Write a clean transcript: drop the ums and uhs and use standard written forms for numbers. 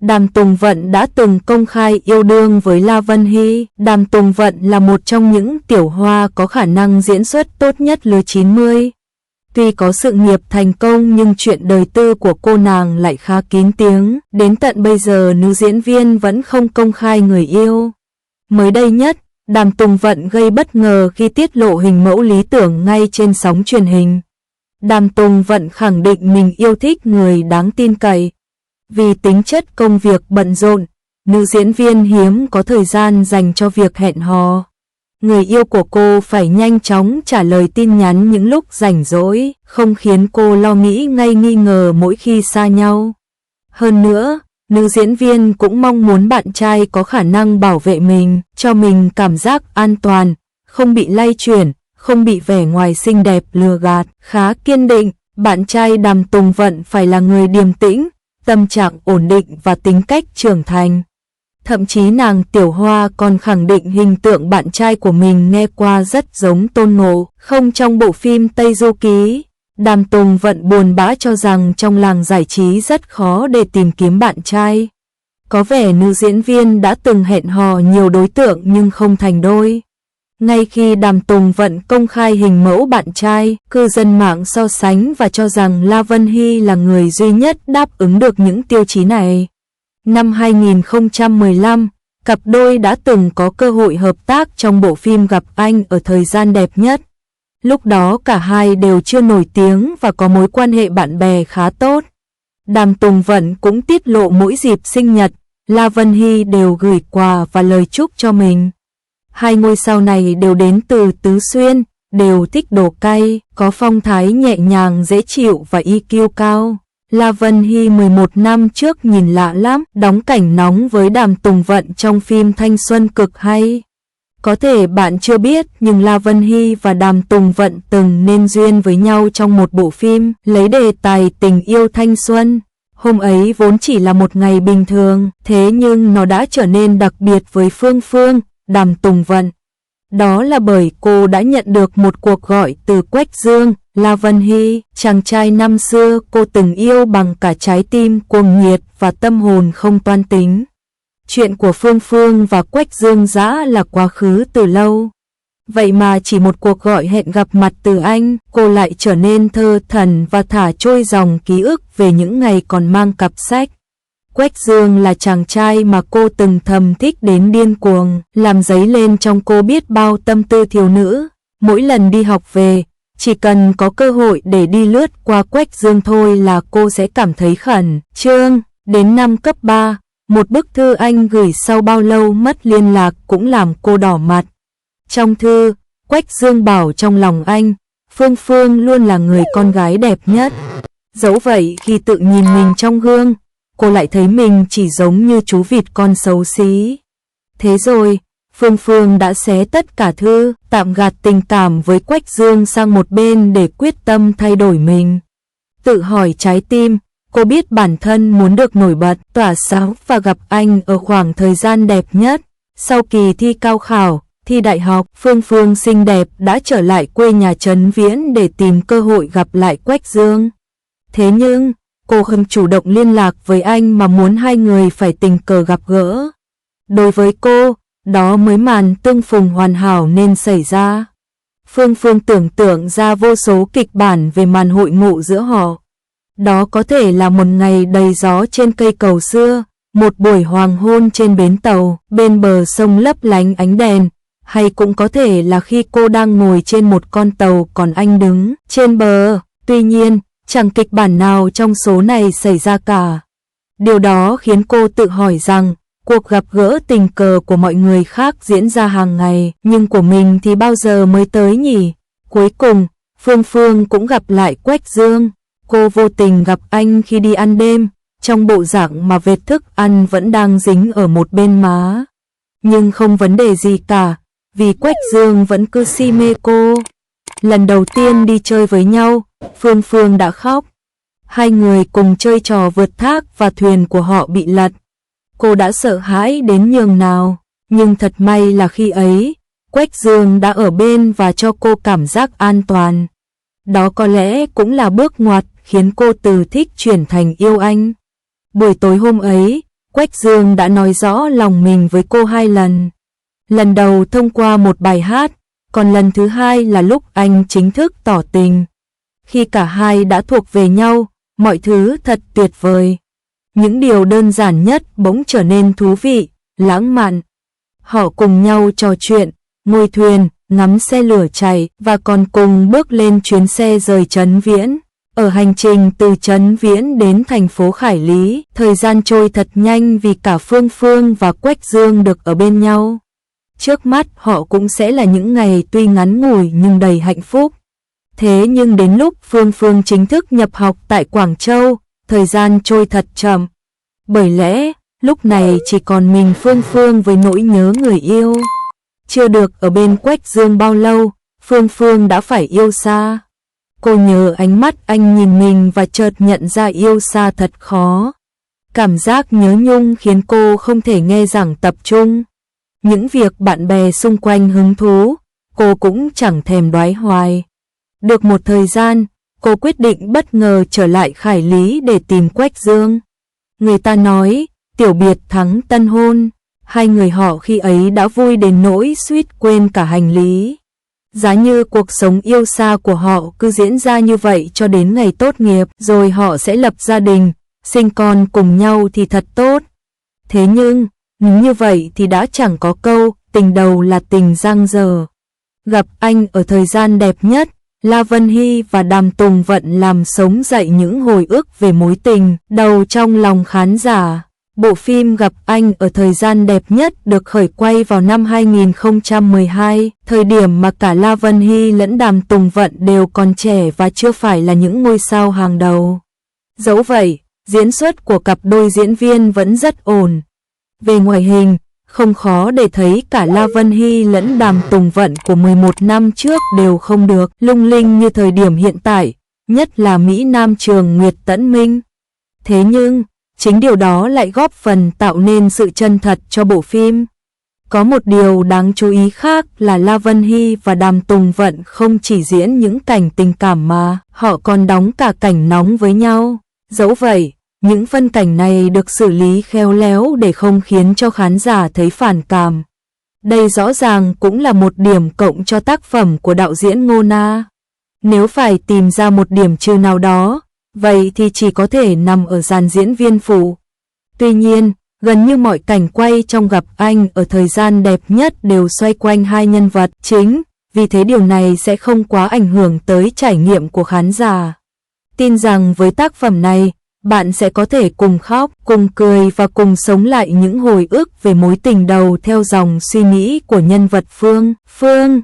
Đàm Tùng Vận đã từng công khai yêu đương với La Vân Hy. Đàm Tùng Vận là một trong những tiểu hoa có khả năng diễn xuất tốt nhất lứa 90. Tuy có sự nghiệp thành công nhưng chuyện đời tư của cô nàng lại khá kín tiếng. Đến tận bây giờ nữ diễn viên vẫn không công khai người yêu. Mới đây nhất, Đàm Tùng Vận gây bất ngờ khi tiết lộ hình mẫu lý tưởng ngay trên sóng truyền hình. Đàm Tùng Vận khẳng định mình yêu thích người đáng tin cậy. Vì tính chất công việc bận rộn, nữ diễn viên hiếm có thời gian dành cho việc hẹn hò. Người yêu của cô phải nhanh chóng trả lời tin nhắn những lúc rảnh rỗi, không khiến cô lo nghĩ nghi ngờ mỗi khi xa nhau. Hơn nữa, nữ diễn viên cũng mong muốn bạn trai có khả năng bảo vệ mình, cho mình cảm giác an toàn, không bị lay chuyển, không bị vẻ ngoài xinh đẹp lừa gạt. Khá kiên định, bạn trai Đàm Tùng Vận phải là người điềm tĩnh, tâm trạng ổn định và tính cách trưởng thành. Thậm chí nàng tiểu hoa còn khẳng định hình tượng bạn trai của mình nghe qua rất giống Tôn Ngộ Không trong bộ phim Tây Du Ký. Đàm Tùng Vận buồn bã cho rằng trong làng giải trí rất khó để tìm kiếm bạn trai. Có vẻ nữ diễn viên đã từng hẹn hò nhiều đối tượng nhưng không thành đôi. Ngay khi Đàm Tùng Vận công khai hình mẫu bạn trai, cư dân mạng so sánh và cho rằng La Vân Hy là người duy nhất đáp ứng được những tiêu chí này. Năm 2015, cặp đôi đã từng có cơ hội hợp tác trong bộ phim Gặp Anh ở thời gian đẹp nhất. Lúc đó cả hai đều chưa nổi tiếng và có mối quan hệ bạn bè khá tốt. Đàm Tùng Vận cũng tiết lộ mỗi dịp sinh nhật, La Vân Hy đều gửi quà và lời chúc cho mình. Hai ngôi sao này đều đến từ Tứ Xuyên, đều thích đồ cay, có phong thái nhẹ nhàng dễ chịu và EQ cao. La Vân Hy 11 năm trước nhìn lạ lắm, đóng cảnh nóng với Đàm Tùng Vận trong phim thanh xuân cực hay. Có thể bạn chưa biết nhưng La Vân Hy và Đàm Tùng Vận từng nên duyên với nhau trong một bộ phim lấy đề tài tình yêu thanh xuân. Hôm ấy vốn chỉ là một ngày bình thường, thế nhưng nó đã trở nên đặc biệt với Phương Phương, Đàm Tùng Vận. Đó là bởi cô đã nhận được một cuộc gọi từ Quách Dương, La Vân Hy, chàng trai năm xưa cô từng yêu bằng cả trái tim cuồng nhiệt và tâm hồn không toan tính. Chuyện của Phương Phương và Quách Dương đã là quá khứ từ lâu. Vậy mà chỉ một cuộc gọi hẹn gặp mặt từ anh, cô lại trở nên thơ thẩn và thả trôi dòng ký ức về những ngày còn mang cặp sách. Quách Dương là chàng trai mà cô từng thầm thích đến điên cuồng, làm dấy lên trong cô biết bao tâm tư thiếu nữ. Mỗi lần đi học về, chỉ cần có cơ hội để đi lướt qua Quách Dương thôi là cô sẽ cảm thấy khẩn trương. Đến năm cấp 3, một bức thư anh gửi sau bao lâu mất liên lạc cũng làm cô đỏ mặt. Trong thư, Quách Dương bảo trong lòng anh, Phương Phương luôn là người con gái đẹp nhất. Dẫu vậy khi tự nhìn mình trong gương, cô lại thấy mình chỉ giống như chú vịt con xấu xí. Thế rồi, Phương Phương đã xé tất cả thư, tạm gạt tình cảm với Quách Dương sang một bên để quyết tâm thay đổi mình. Tự hỏi trái tim, cô biết bản thân muốn được nổi bật, tỏa sáng và gặp anh ở khoảng thời gian đẹp nhất. Sau kỳ thi cao khảo, thi đại học, Phương Phương xinh đẹp đã trở lại quê nhà Trấn Viễn để tìm cơ hội gặp lại Quách Dương. Thế nhưng, cô không chủ động liên lạc với anh mà muốn hai người phải tình cờ gặp gỡ. Đối với cô, đó mới màn tương phùng hoàn hảo nên xảy ra. Phương Phương tưởng tượng ra vô số kịch bản về màn hội ngộ giữa họ. Đó có thể là một ngày đầy gió trên cây cầu xưa, một buổi hoàng hôn trên bến tàu, bên bờ sông lấp lánh ánh đèn, hay cũng có thể là khi cô đang ngồi trên một con tàu còn anh đứng trên bờ. Tuy nhiên, chẳng kịch bản nào trong số này xảy ra cả. Điều đó khiến cô tự hỏi rằng, cuộc gặp gỡ tình cờ của mọi người khác diễn ra hàng ngày, nhưng của mình thì bao giờ mới tới nhỉ? Cuối cùng, Phương Phương cũng gặp lại Quách Dương. Cô vô tình gặp anh khi đi ăn đêm, trong bộ dạng mà vết thức ăn vẫn đang dính ở một bên má. Nhưng không vấn đề gì cả, vì Quách Dương vẫn cứ si mê cô. Lần đầu tiên đi chơi với nhau, Phương Phương đã khóc. Hai người cùng chơi trò vượt thác và thuyền của họ bị lật. Cô đã sợ hãi đến nhường nào, nhưng thật may là khi ấy, Quách Dương đã ở bên và cho cô cảm giác an toàn. Đó có lẽ cũng là bước ngoặt khiến cô từ thích chuyển thành yêu anh. Buổi tối hôm ấy, Quách Dương đã nói rõ lòng mình với cô 2 lần. Lần đầu thông qua một bài hát, còn lần thứ 2 là lúc anh chính thức tỏ tình. Khi cả hai đã thuộc về nhau, mọi thứ thật tuyệt vời. Những điều đơn giản nhất bỗng trở nên thú vị, lãng mạn. Họ cùng nhau trò chuyện, ngồi thuyền, ngắm xe lửa chạy và còn cùng bước lên chuyến xe rời Trấn Viễn. Ở hành trình từ Trấn Viễn đến thành phố Khải Lý, thời gian trôi thật nhanh vì cả Phương Phương và Quách Dương được ở bên nhau. Trước mắt họ cũng sẽ là những ngày tuy ngắn ngủi nhưng đầy hạnh phúc. Thế nhưng đến lúc Phương Phương chính thức nhập học tại Quảng Châu, thời gian trôi thật chậm. Bởi lẽ, lúc này chỉ còn mình Phương Phương với nỗi nhớ người yêu. Chưa được ở bên Quách Dương bao lâu, Phương Phương đã phải yêu xa. Cô nhớ ánh mắt anh nhìn mình và chợt nhận ra yêu xa thật khó. Cảm giác nhớ nhung khiến cô không thể nghe giảng tập trung. Những việc bạn bè xung quanh hứng thú, cô cũng chẳng thèm đoái hoài. Được một thời gian, cô quyết định bất ngờ trở lại Khải Lý để tìm Quách Dương. Người ta nói, tiểu biệt thắng tân hôn, hai người họ khi ấy đã vui đến nỗi suýt quên cả hành lý. Giá như cuộc sống yêu xa của họ cứ diễn ra như vậy cho đến ngày tốt nghiệp, rồi họ sẽ lập gia đình, sinh con cùng nhau thì thật tốt. Thế nhưng, như vậy thì đã chẳng có câu, tình đầu là tình giang dở. Gặp anh ở thời gian đẹp nhất, La Vân Hy và Đàm Tùng Vận làm sống dậy những hồi ức về mối tình đầu trong lòng khán giả. Bộ phim Gặp Anh ở thời gian đẹp nhất được khởi quay vào năm 2012, thời điểm mà cả La Vân Hy lẫn Đàm Tùng Vận đều còn trẻ và chưa phải là những ngôi sao hàng đầu. Dẫu vậy, diễn xuất của cặp đôi diễn viên vẫn rất ổn. Về ngoại hình, không khó để thấy cả La Vân Hy lẫn Đàm Tùng Vận của 11 năm trước đều không được lung linh như thời điểm hiện tại, nhất là Mỹ Nam Trường Nguyệt Tẫn Minh. Thế nhưng, chính điều đó lại góp phần tạo nên sự chân thật cho bộ phim. Có một điều đáng chú ý khác là La Vân Hy và Đàm Tùng Vận không chỉ diễn những cảnh tình cảm mà họ còn đóng cả cảnh nóng với nhau. Dẫu vậy, những phân cảnh này được xử lý khéo léo để không khiến cho khán giả thấy phản cảm. Đây rõ ràng cũng là một điểm cộng cho tác phẩm của đạo diễn Ngô Na. Nếu phải tìm ra một điểm trừ nào đó, vậy thì chỉ có thể nằm ở dàn diễn viên phụ. Tuy nhiên, gần như mọi cảnh quay trong Gặp Anh ở thời gian đẹp nhất đều xoay quanh hai nhân vật chính, vì thế điều này sẽ không quá ảnh hưởng tới trải nghiệm của khán giả. Tin rằng với tác phẩm này, bạn sẽ có thể cùng khóc, cùng cười và cùng sống lại những hồi ức về mối tình đầu theo dòng suy nghĩ của nhân vật Phương Phương.